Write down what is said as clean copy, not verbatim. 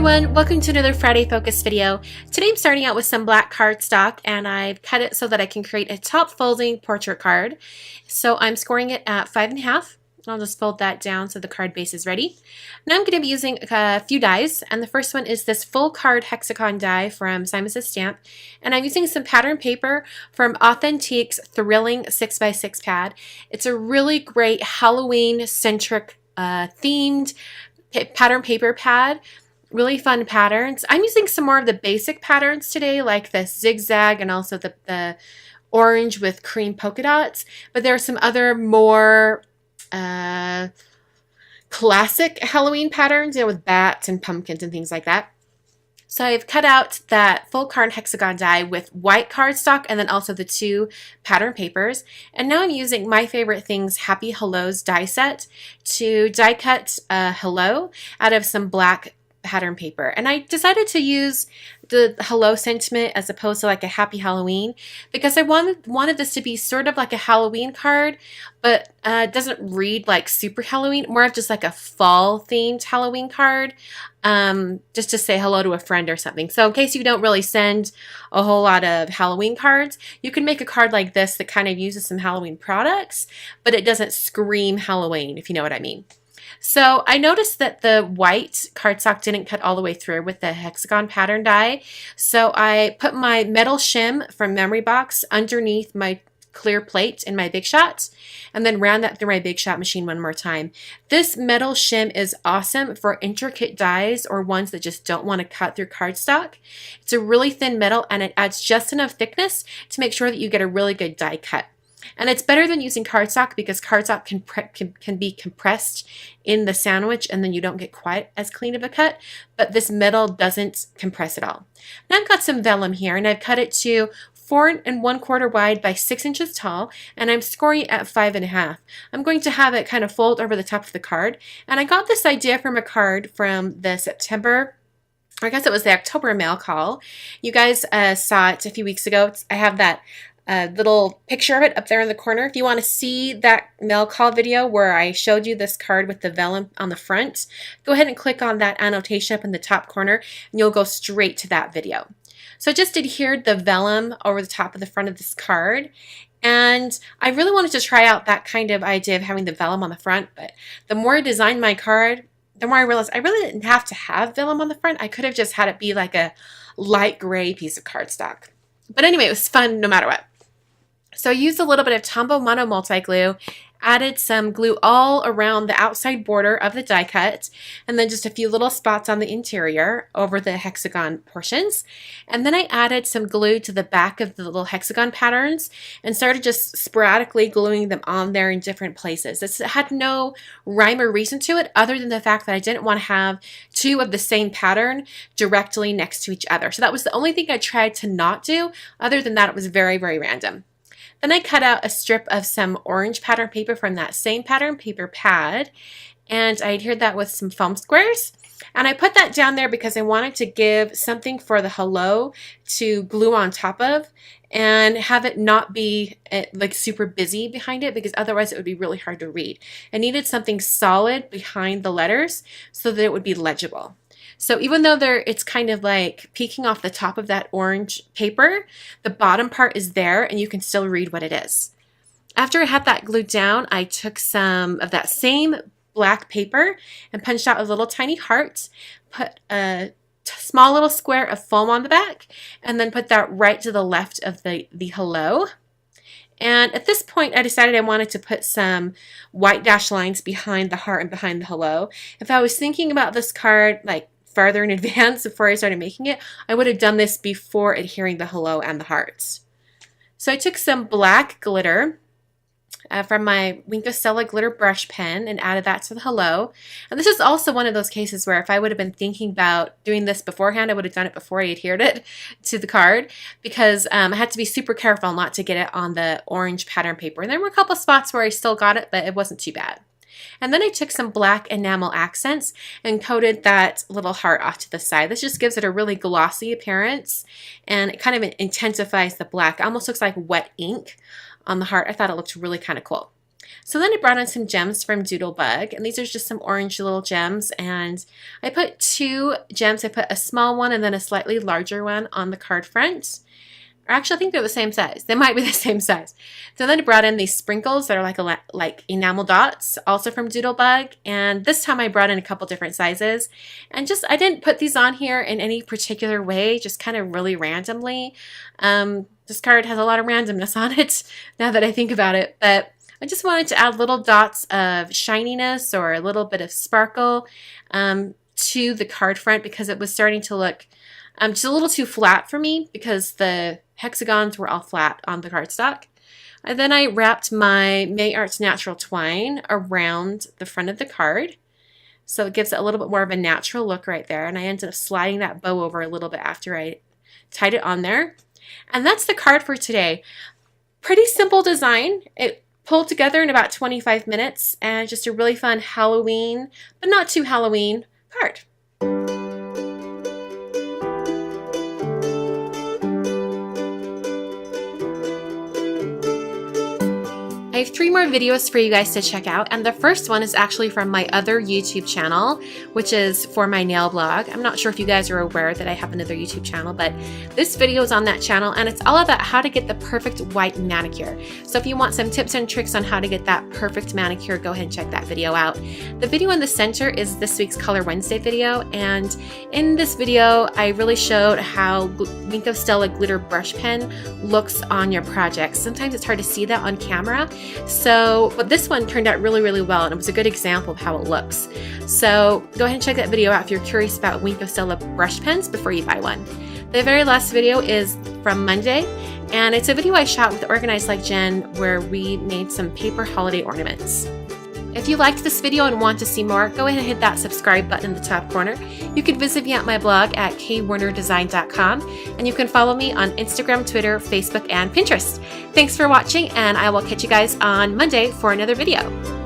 everyone, welcome to another Friday Focus video. Today I'm starting out with some black cardstock and I've cut it so that I can create a top folding portrait card. So I'm scoring it at 5.5. I'll just fold that down so the card base is ready. Now I'm going to be using a few dies, and the first one is this full card hexagon die from Simon Says Stamp, and I'm using some pattern paper from Authentique's Thrilling 6x6 pad. It's a really great Halloween centric themed pattern paper pad. Really fun patterns. I'm using some more of the basic patterns today, like the zigzag and also the orange with cream polka dots, but there are some other more classic Halloween patterns, with bats and pumpkins and things like that. So I've cut out that full card hexagon die with white cardstock and then also the two pattern papers. And now I'm using My Favorite Things Happy Hellos die set to die cut a hello out of some black pattern paper. And I decided to use the hello sentiment as opposed to like a happy Halloween because I wanted this to be sort of like a Halloween card, but doesn't read like super Halloween, more of just like a fall themed Halloween card, just to say hello to a friend or something. So in case you don't really send a whole lot of Halloween cards, you can make a card like this that kind of uses some Halloween products, but it doesn't scream Halloween, if you know what I mean. So I noticed that the white cardstock didn't cut all the way through with the hexagon pattern die. So I put my metal shim from Memory Box underneath my clear plate in my Big Shot and then ran that through my Big Shot machine one more time. This metal shim is awesome for intricate dies or ones that just don't want to cut through cardstock. It's a really thin metal and it adds just enough thickness to make sure that you get a really good die cut. And it's better than using cardstock because cardstock can be compressed in the sandwich and then you don't get quite as clean of a cut, but this metal doesn't compress at all. Now I've got some vellum here and I've cut it to 4 1/4 wide by 6 inches tall, and I'm scoring it at 5.5. I'm going to have it kind of fold over the top of the card, and I got this idea from a card from the September, or I guess it was the October mail call. You guys saw it a few weeks ago. I have that little picture of it up there in the corner. If you want to see that mail call video where I showed you this card with the vellum on the front, go ahead and click on that annotation up in the top corner and you'll go straight to that video. So I just adhered the vellum over the top of the front of this card, and I really wanted to try out that kind of idea of having the vellum on the front, but the more I designed my card, the more I realized I really didn't have to have vellum on the front. I could have just had it be like a light gray piece of cardstock. But anyway, it was fun no matter what. So I used a little bit of Tombow Mono multi-glue, added some glue all around the outside border of the die cut, and then just a few little spots on the interior over the hexagon portions. And then I added some glue to the back of the little hexagon patterns and started just sporadically gluing them on there in different places. This had no rhyme or reason to it other than the fact that I didn't want to have two of the same pattern directly next to each other. So that was the only thing I tried to not do. Other than that, it was very, very random. Then I cut out a strip of some orange pattern paper from that same pattern paper pad, and I adhered that with some foam squares. And I put that down there because I wanted to give something for the hello to glue on top of and have it not be like super busy behind it, because otherwise it would be really hard to read. I needed something solid behind the letters so that it would be legible. So even though it's kind of like peeking off the top of that orange paper, the bottom part is there and you can still read what it is. After I had that glued down, I took some of that same black paper and punched out a little tiny heart, put a small little square of foam on the back, and then put that right to the left of the hello. And at this point, I decided I wanted to put some white dashed lines behind the heart and behind the hello. If I was thinking about this card like farther in advance before I started making it, I would have done this before adhering the hello and the hearts. So I took some black glitter from my Wink of Stella glitter brush pen and added that to the hello. And this is also one of those cases where if I would have been thinking about doing this beforehand, I would have done it before I adhered it to the card, because I had to be super careful not to get it on the orange pattern paper. And there were a couple spots where I still got it, but it wasn't too bad. And then I took some black enamel accents and coated that little heart off to the side. This just gives it a really glossy appearance, and it kind of intensifies the black. It almost looks like wet ink on the heart. I thought it looked really kind of cool. So then I brought in some gems from Doodlebug, and these are just some orange little gems, and I put 2 gems. I put a small one and then a slightly larger one on the card front. Or actually, I think they're the same size. They might be the same size. So then I brought in these sprinkles that are like enamel dots, also from Doodlebug. And this time I brought in a couple different sizes. And I didn't put these on here in any particular way, just kind of really randomly. This card has a lot of randomness on it, now that I think about it. But I just wanted to add little dots of shininess or a little bit of sparkle to the card front, because it was starting to look just a little too flat for me, because the hexagons were all flat on the cardstock. And then I wrapped my May Arts Natural Twine around the front of the card, so it gives it a little bit more of a natural look right there. And I ended up sliding that bow over a little bit after I tied it on there. And that's the card for today. Pretty simple design. It pulled together in about 25 minutes, and just a really fun Halloween, but not too Halloween, card. I have 3 more videos for you guys to check out, and the first one is actually from my other YouTube channel, which is for my nail blog. I'm not sure if you guys are aware that I have another YouTube channel, but this video is on that channel, and it's all about how to get the perfect white manicure. So if you want some tips and tricks on how to get that perfect manicure, go ahead and check that video out. The video in the center is this week's Color Wednesday video, and in this video I really showed how Wink of Stella glitter brush pen looks on your projects. Sometimes it's hard to see that on camera. But this one turned out really, really well, and it was a good example of how it looks. So go ahead and check that video out if you're curious about Wink of Stella brush pens before you buy one. The very last video is from Monday, and it's a video I shot with Organized Like Jen where we made some paper holiday ornaments. If you liked this video and want to see more, go ahead and hit that subscribe button in the top corner. You can visit me at my blog at kwernerdesign.com, and you can follow me on Instagram, Twitter, Facebook, and Pinterest. Thanks for watching, and I will catch you guys on Monday for another video.